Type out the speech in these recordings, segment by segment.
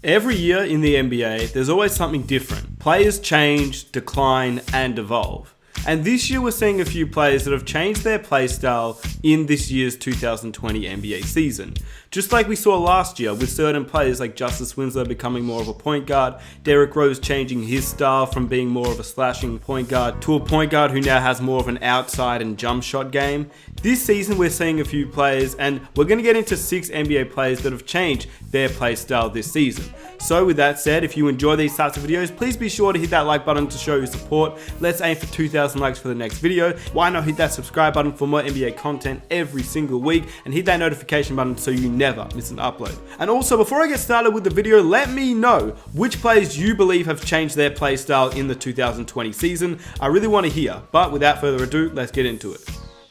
Every year in the NBA, there's always something different. Players change, decline, and evolve. And this year we're seeing a few players that have changed their play style in this year's 2020 NBA season. Just like we saw last year with certain players like Justice Winslow becoming more of a point guard, Derrick Rose changing his style from being more of a slashing point guard to a point guard who now has more of an outside and jump shot game. This season we're seeing a few players, and we're going to get into 6 NBA players that have changed their play style this season. So with that said, if you enjoy these types of videos, please be sure to hit that like button to show your support. Let's aim for 2,000 likes for the next video. Why not hit that subscribe button for more NBA content every single week, and hit that notification button so you never miss an upload. And also, before I get started with the video, let me know which players you believe have changed their play style in the 2020 season. I really want to hear, but without further ado, let's get into it.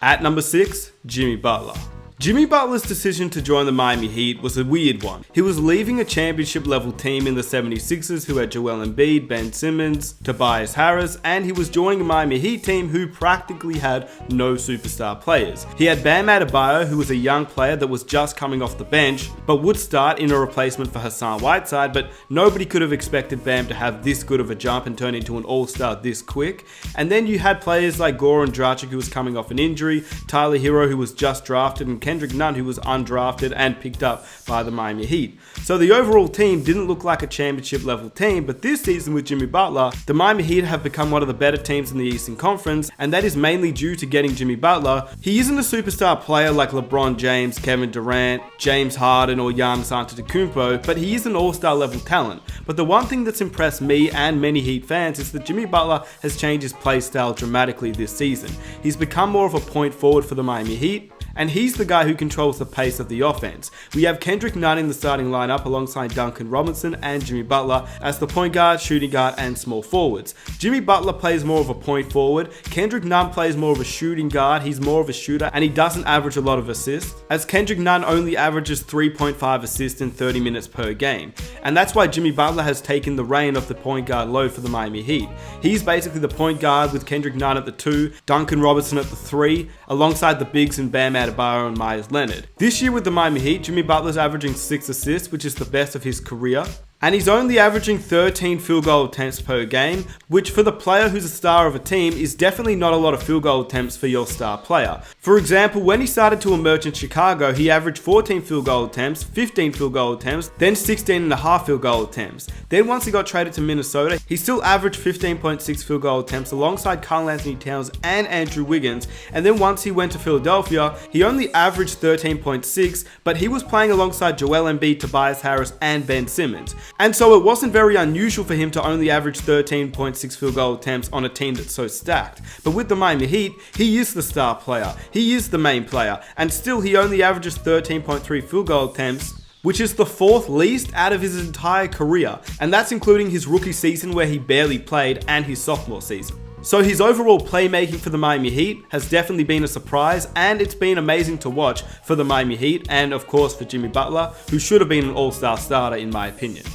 At number 6, Jimmy Butler. Jimmy Butler's decision to join the Miami Heat was a weird one. He was leaving a championship level team in the 76ers who had Joel Embiid, Ben Simmons, Tobias Harris, and he was joining a Miami Heat team who practically had no superstar players. He had Bam Adebayo, who was a young player that was just coming off the bench, but would start in a replacement for Hassan Whiteside, but nobody could have expected Bam to have this good of a jump and turn into an all-star this quick. And then you had players like Goran Dragic, who was coming off an injury, Tyler Hero, who was just drafted, and Kendrick Nunn, who was undrafted and picked up by the Miami Heat. So the overall team didn't look like a championship level team, but this season with Jimmy Butler, the Miami Heat have become one of the better teams in the Eastern Conference, and that is mainly due to getting Jimmy Butler. He isn't a superstar player like LeBron James, Kevin Durant, James Harden, or Giannis Antetokounmpo, but he is an all-star level talent. But the one thing that's impressed me and many Heat fans is that Jimmy Butler has changed his play style dramatically this season. He's become more of a point forward for the Miami Heat, and he's the guy who controls the pace of the offense. We have Kendrick Nunn in the starting lineup alongside Duncan Robinson and Jimmy Butler as the point guard, shooting guard, and small forwards. Jimmy Butler plays more of a point forward, Kendrick Nunn plays more of a shooting guard, he's more of a shooter, and he doesn't average a lot of assists, as Kendrick Nunn only averages 3.5 assists in 30 minutes per game. And that's why Jimmy Butler has taken the reign of the point guard load for the Miami Heat. He's basically the point guard with Kendrick Nunn at the 2, Duncan Robinson at the 3, alongside the bigs and Bam Adebayo and Myers Leonard. This year with the Miami Heat, Jimmy Butler's averaging 6 assists, which is the best of his career. And he's only averaging 13 field goal attempts per game, which for the player who's a star of a team is definitely not a lot of field goal attempts for your star player. For example, when he started to emerge in Chicago, he averaged 14 field goal attempts, 15 field goal attempts, then 16.5 field goal attempts. Then once he got traded to Minnesota, he still averaged 15.6 field goal attempts alongside Karl-Anthony Towns and Andrew Wiggins. And then once he went to Philadelphia, he only averaged 13.6, but he was playing alongside Joel Embiid, Tobias Harris, and Ben Simmons. And so it wasn't very unusual for him to only average 13.6 field goal attempts on a team that's so stacked. But with the Miami Heat, he is the star player, he is the main player, and still he only averages 13.3 field goal attempts, which is the 4th least out of his entire career, and that's including his rookie season where he barely played and his sophomore season. So his overall playmaking for the Miami Heat has definitely been a surprise, and it's been amazing to watch for the Miami Heat and of course for Jimmy Butler, who should have been an all-star starter in my opinion.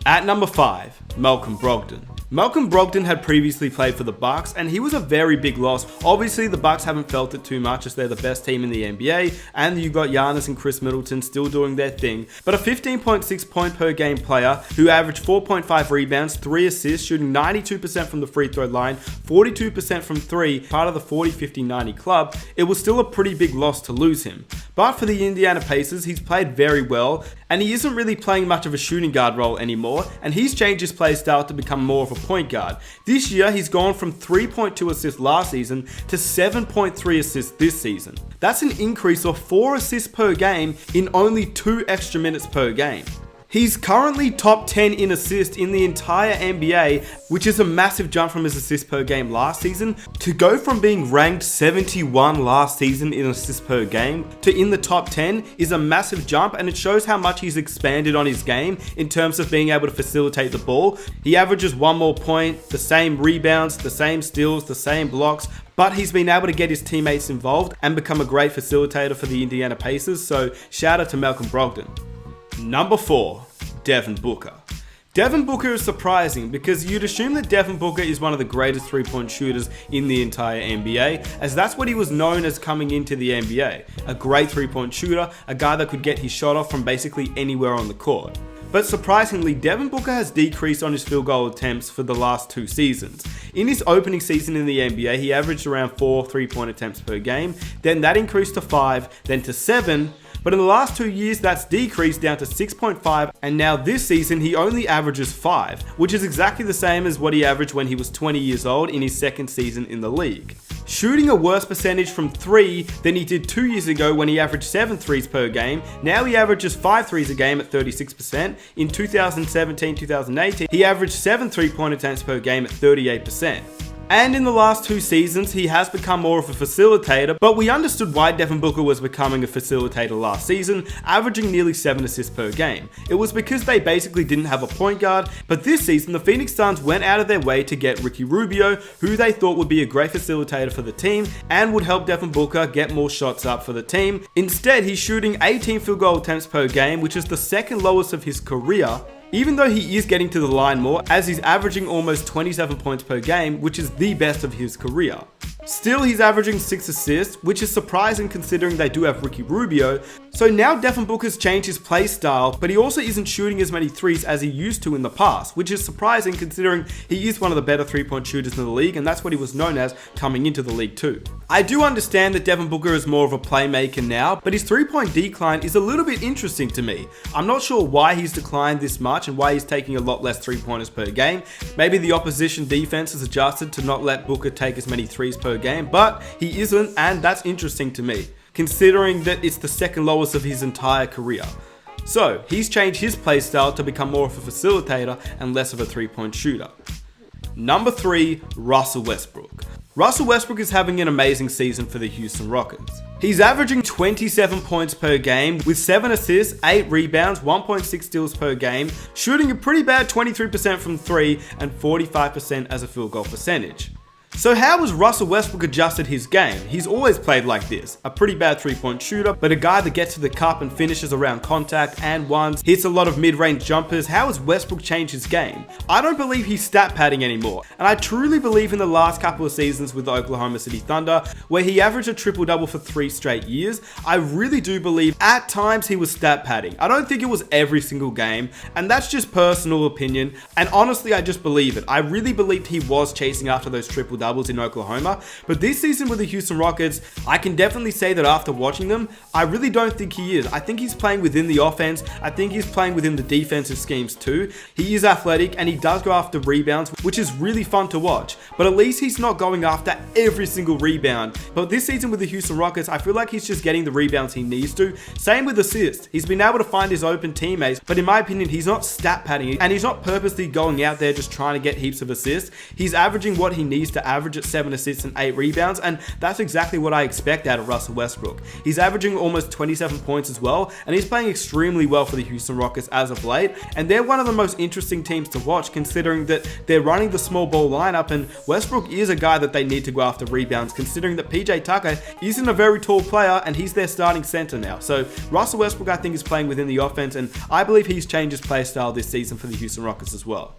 At number 5, Malcolm Brogdon. Malcolm Brogdon had previously played for the Bucks, and he was a very big loss. Obviously, the Bucks haven't felt it too much as they're the best team in the NBA, and you've got Giannis and Chris Middleton still doing their thing. But a 15.6 point per game player who averaged 4.5 rebounds, 3 assists, shooting 92% from the free throw line, 42% from 3, part of the 40-50-90 club, it was still a pretty big loss to lose him. But for the Indiana Pacers, he's played very well, and he isn't really playing much of a shooting guard role anymore, and he's changed his play style to become more of a point guard. This year, he's gone from 3.2 assists last season to 7.3 assists this season. That's an increase of 4 assists per game in only 2 extra minutes per game. He's currently top 10 in assists in the entire NBA, which is a massive jump from his assists per game last season. To go from being ranked 71 last season in assists per game to in the top 10 is a massive jump, and it shows how much he's expanded on his game in terms of being able to facilitate the ball. He averages 1 more point, the same rebounds, the same steals, the same blocks, but he's been able to get his teammates involved and become a great facilitator for the Indiana Pacers, so shout out to Malcolm Brogdon. Number 4, Devin Booker. Devin Booker is surprising because you'd assume that Devin Booker is one of the greatest three-point shooters in the entire NBA, as that's what he was known as coming into the NBA. A great three-point shooter, a guy that could get his shot off from basically anywhere on the court. But surprisingly, Devin Booker has decreased on his field goal attempts for the last 2 seasons. In his opening season in the NBA, he averaged around 4 3-point attempts per game, then that increased to 5, then to 7, but in the last 2 years that's decreased down to 6.5, and now this season he only averages 5, which is exactly the same as what he averaged when he was 20 years old in his second season in the league. Shooting a worse percentage from 3 than he did 2 years ago when he averaged 7 threes per game, now he averages 5 threes a game at 36%. In 2017-2018, he averaged 7 3-point attempts per game at 38%. And in the last 2 seasons, he has become more of a facilitator, but we understood why Devin Booker was becoming a facilitator last season, averaging nearly 7 assists per game. It was because they basically didn't have a point guard, but this season the Phoenix Suns went out of their way to get Ricky Rubio, who they thought would be a great facilitator for the team and would help Devin Booker get more shots up for the team. Instead, he's shooting 18 field goal attempts per game, which is the second lowest of his career, even though he is getting to the line more, as he's averaging almost 27 points per game, which is the best of his career. Still, he's averaging 6 assists, which is surprising considering they do have Ricky Rubio. So now Devin Booker's changed his play style, but he also isn't shooting as many threes as he used to in the past, which is surprising considering he is one of the better 3-point shooters in the league, and that's what he was known as coming into the league too. I do understand that Devin Booker is more of a playmaker now, but his 3-point decline is a little bit interesting to me. I'm not sure why he's declined this much and why he's taking a lot less 3-pointers per game. Maybe the opposition defense has adjusted to not let Booker take as many threes per game, but he isn't, and that's interesting to me, considering that it's the second lowest of his entire career. So, he's changed his playstyle to become more of a facilitator and less of a 3-point shooter. Number 3, Russell Westbrook. Russell Westbrook is having an amazing season for the Houston Rockets. He's averaging 27 points per game with 7 assists, 8 rebounds, 1.6 steals per game, shooting a pretty bad 23% from 3 and 45% as a field goal percentage. So how has Russell Westbrook adjusted his game? He's always played like this, a pretty bad 3-point shooter, but a guy that gets to the cup and finishes around contact and ones, hits a lot of mid-range jumpers. How has Westbrook changed his game? I don't believe he's stat padding anymore, and I truly believe in the last couple of seasons with the Oklahoma City Thunder, where he averaged a triple-double for 3 straight years. I really do believe at times he was stat padding. I don't think it was every single game, and that's just personal opinion, and honestly I just believe it. I really believed he was chasing after those triple-doubles in Oklahoma, but this season with the Houston Rockets, I can definitely say that after watching them, I really don't think he is. I think he's playing within the offense. I think he's playing within the defensive schemes too. He is athletic and he does go after rebounds, which is really fun to watch, but at least he's not going after every single rebound. But this season with the Houston Rockets, I feel like he's just getting the rebounds he needs to. Same with assists. He's been able to find his open teammates, but in my opinion, he's not stat padding and he's not purposely going out there just trying to get heaps of assists. He's averaging what he needs to average at 7 assists and 8 rebounds, and that's exactly what I expect out of Russell Westbrook. He's averaging almost 27 points as well, and he's playing extremely well for the Houston Rockets as of late, and they're one of the most interesting teams to watch considering that they're running the small ball lineup, and Westbrook is a guy that they need to go after rebounds considering that PJ Tucker isn't a very tall player and he's their starting center now. So Russell Westbrook I think is playing within the offense, and I believe he's changed his play style this season for the Houston Rockets as well.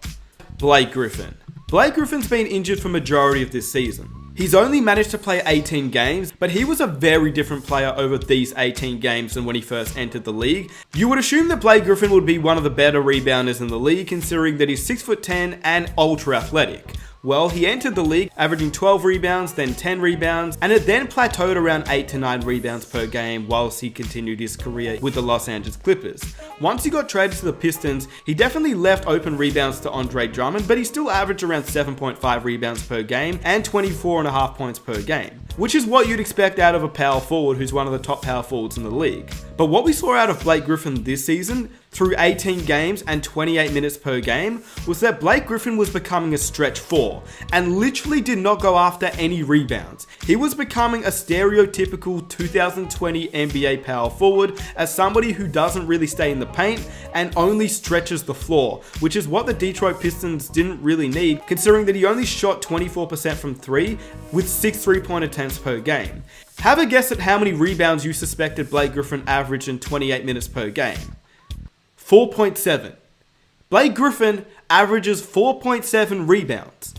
Blake Griffin. Blake Griffin's been injured for majority of this season. He's only managed to play 18 games, but he was a very different player over these 18 games than when he first entered the league. You would assume that Blake Griffin would be one of the better rebounders in the league, considering that he's 6'10" and ultra athletic. Well, he entered the league averaging 12 rebounds, then 10 rebounds, and it then plateaued around 8 to 9 rebounds per game whilst he continued his career with the Los Angeles Clippers. Once he got traded to the Pistons, he definitely left open rebounds to Andre Drummond, but he still averaged around 7.5 rebounds per game and 24.5 points per game, which is what you'd expect out of a power forward who's one of the top power forwards in the league. But what we saw out of Blake Griffin this season, through 18 games and 28 minutes per game, was that Blake Griffin was becoming a stretch 4 and literally did not go after any rebounds. He was becoming a stereotypical 2020 NBA power forward as somebody who doesn't really stay in the paint and only stretches the floor, which is what the Detroit Pistons didn't really need, considering that he only shot 24% from 3 with 6 3-point attempts per game. Have a guess at how many rebounds you suspected Blake Griffin averaged in 28 minutes per game. 4.7. Blake Griffin averages 4.7 rebounds.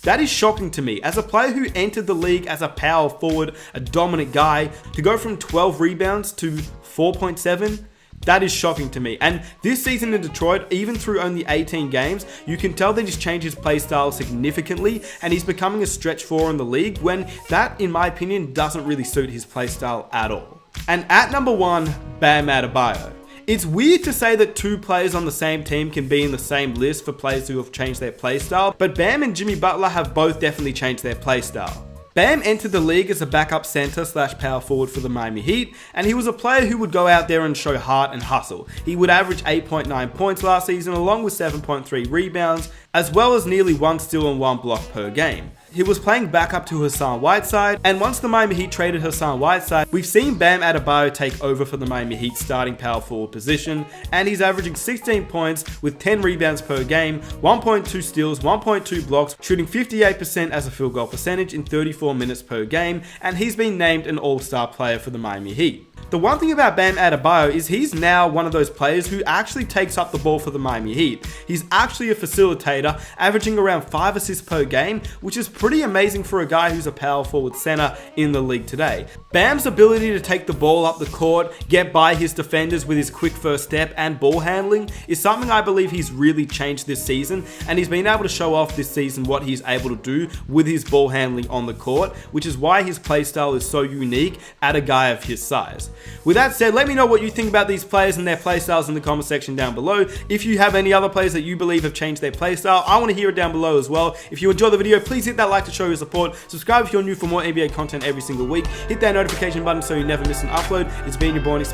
That is shocking to me. As a player who entered the league as a power forward, a dominant guy, to go from 12 rebounds to 4.7, That is shocking to me. And this season in Detroit, even through only 18 games, you can tell that he's changed his play style significantly and he's becoming a stretch four in the league when that, in my opinion, doesn't really suit his play style at all. And at number 1, Bam Adebayo. It's weird to say that 2 players on the same team can be in the same list for players who have changed their play style, but Bam and Jimmy Butler have both definitely changed their play style. Bam entered the league as a backup center / power forward for the Miami Heat, and he was a player who would go out there and show heart and hustle. He would average 8.9 points last season along with 7.3 rebounds, as well as nearly 1 steal and 1 block per game. He was playing backup to Hassan Whiteside, and once the Miami Heat traded Hassan Whiteside, we've seen Bam Adebayo take over for the Miami Heat starting power forward position, and he's averaging 16 points with 10 rebounds per game, 1.2 steals, 1.2 blocks, shooting 58% as a field goal percentage in 34 minutes per game, and he's been named an all-star player for the Miami Heat. The one thing about Bam Adebayo is he's now one of those players who actually takes up the ball for the Miami Heat. He's actually a facilitator, averaging around 5 assists per game, which is pretty amazing for a guy who's a power forward center in the league today. Bam's ability to take the ball up the court, get by his defenders with his quick first step and ball handling is something I believe he's really changed this season, and he's been able to show off this season what he's able to do with his ball handling on the court, which is why his play style is so unique at a guy of his size. With that said, let me know what you think about these players and their play styles in the comment section down below. If you have any other players that you believe have changed their play style, I want to hear it down below as well. If you enjoyed the video, please hit that like to show your support. Subscribe if you're new for more NBA content every single week. Hit that notification button so you never miss an upload. It's been your boy